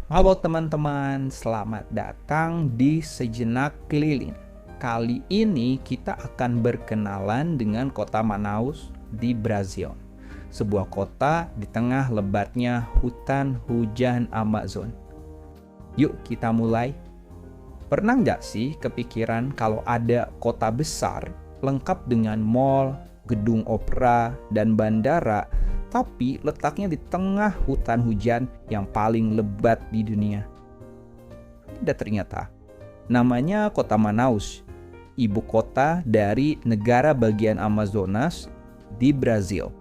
Halo teman-teman, selamat datang di Sejenak Keliling. Kali ini kita akan berkenalan dengan kota Manaus di Brazil. Sebuah kota di tengah lebatnya hutan hujan Amazon. Yuk kita mulai. Pernah nggak sih kepikiran kalau ada kota besar lengkap dengan mall, gedung opera, dan bandara, tapi letaknya di tengah hutan hujan yang paling lebat di dunia? Ada ternyata. Namanya kota Manaus, ibu kota dari negara bagian Amazonas di Brazil.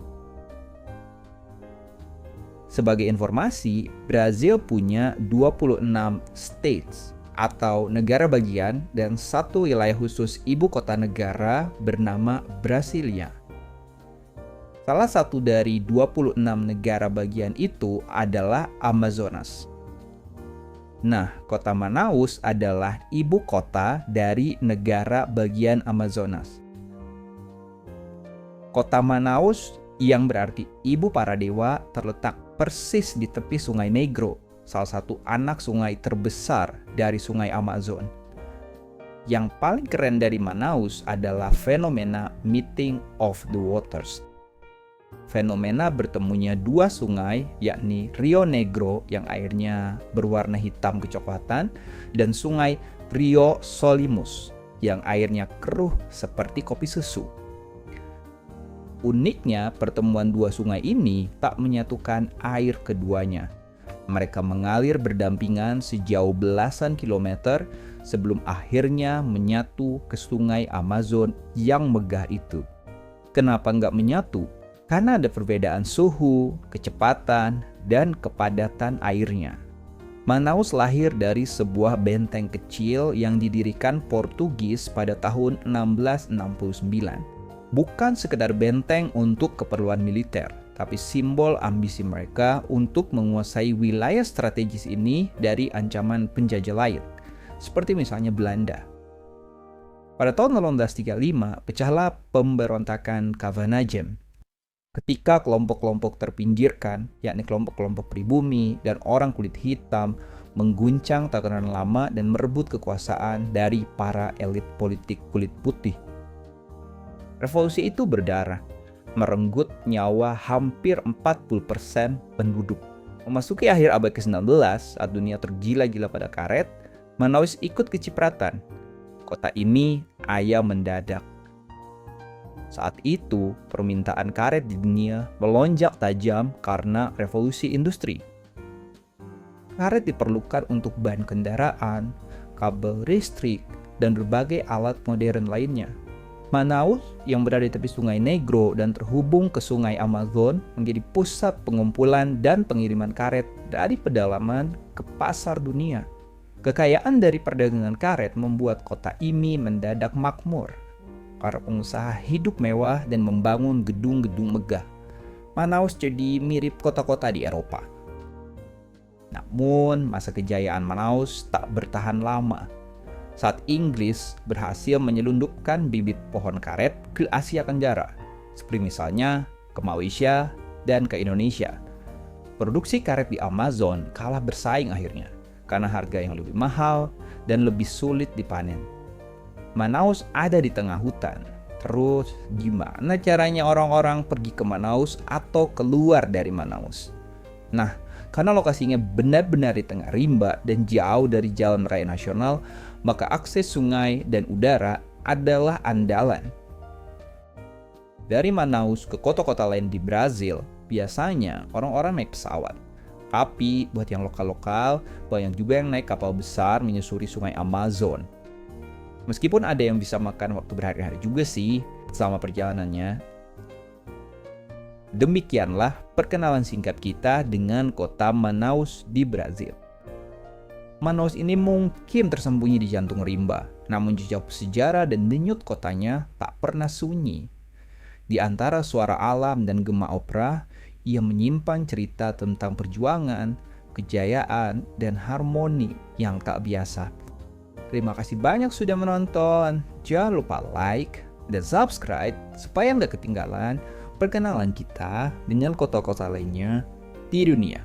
Sebagai informasi, Brazil punya 26 states atau negara bagian dan satu wilayah khusus ibu kota negara bernama Brasilia. Salah satu dari 26 negara bagian itu adalah Amazonas. Nah, kota Manaus adalah ibu kota dari negara bagian Amazonas. Kota Manaus yang berarti ibu para dewa terletak persis di tepi Sungai Negro, salah satu anak sungai terbesar dari Sungai Amazon. Yang paling keren dari Manaus adalah fenomena Meeting of the Waters. Fenomena bertemunya dua sungai, yakni Rio Negro yang airnya berwarna hitam kecoklatan dan sungai Rio Solimos yang airnya keruh seperti kopi susu. Uniknya, pertemuan dua sungai ini tak menyatukan air keduanya. Mereka mengalir berdampingan sejauh belasan kilometer sebelum akhirnya menyatu ke sungai Amazon yang megah itu. Kenapa nggak menyatu? Karena ada perbedaan suhu, kecepatan, dan kepadatan airnya. Manaus lahir dari sebuah benteng kecil yang didirikan Portugis pada tahun 1669. Bukan sekedar benteng untuk keperluan militer, tapi simbol ambisi mereka untuk menguasai wilayah strategis ini dari ancaman penjajah lain, seperti misalnya Belanda. Pada tahun 1835, pecahlah pemberontakan Kavanagem. Ketika kelompok-kelompok terpinggirkan, yakni kelompok-kelompok pribumi dan orang kulit hitam, mengguncang tatanan lama dan merebut kekuasaan dari para elit politik kulit putih. Revolusi itu berdarah, merenggut nyawa hampir 40% penduduk. Memasuki akhir abad ke-19, saat dunia tergila-gila pada karet, Manaus ikut kecipratan. Kota ini ayam mendadak. Saat itu, permintaan karet di dunia melonjak tajam karena revolusi industri. Karet diperlukan untuk ban kendaraan, kabel listrik, dan berbagai alat modern lainnya. Manaus yang berada di tepi Sungai Negro dan terhubung ke Sungai Amazon menjadi pusat pengumpulan dan pengiriman karet dari pedalaman ke pasar dunia. Kekayaan dari perdagangan karet membuat kota ini mendadak makmur. Para pengusaha hidup mewah dan membangun gedung-gedung megah. Manaus jadi mirip kota-kota di Eropa. Namun, masa kejayaan Manaus tak bertahan lama. Saat Inggris berhasil menyelundupkan bibit pohon karet ke Asia Tenggara, seperti misalnya ke Malaysia dan ke Indonesia. Produksi karet di Amazon kalah bersaing akhirnya, karena harga yang lebih mahal dan lebih sulit dipanen. Manaus ada di tengah hutan. Terus gimana caranya orang-orang pergi ke Manaus atau keluar dari Manaus? Nah, karena lokasinya benar-benar di tengah rimba dan jauh dari jalan raya nasional, maka akses sungai dan udara adalah andalan. Dari Manaus ke kota-kota lain di Brazil, biasanya orang-orang naik pesawat. Tapi buat yang lokal-lokal, banyak juga yang naik kapal besar menyusuri sungai Amazon. Meskipun ada yang bisa makan waktu berhari-hari juga sih selama perjalanannya. Demikianlah perkenalan singkat kita dengan kota Manaus di Brazil. Manaus ini mungkin tersembunyi di jantung rimba, namun jejak sejarah dan denyut kotanya tak pernah sunyi. Di antara suara alam dan gema opera, ia menyimpan cerita tentang perjuangan, kejayaan, dan harmoni yang tak biasa. Terima kasih banyak sudah menonton. Jangan lupa like dan subscribe supaya nggak ketinggalan perkenalan kita dengan kota-kota lainnya di dunia.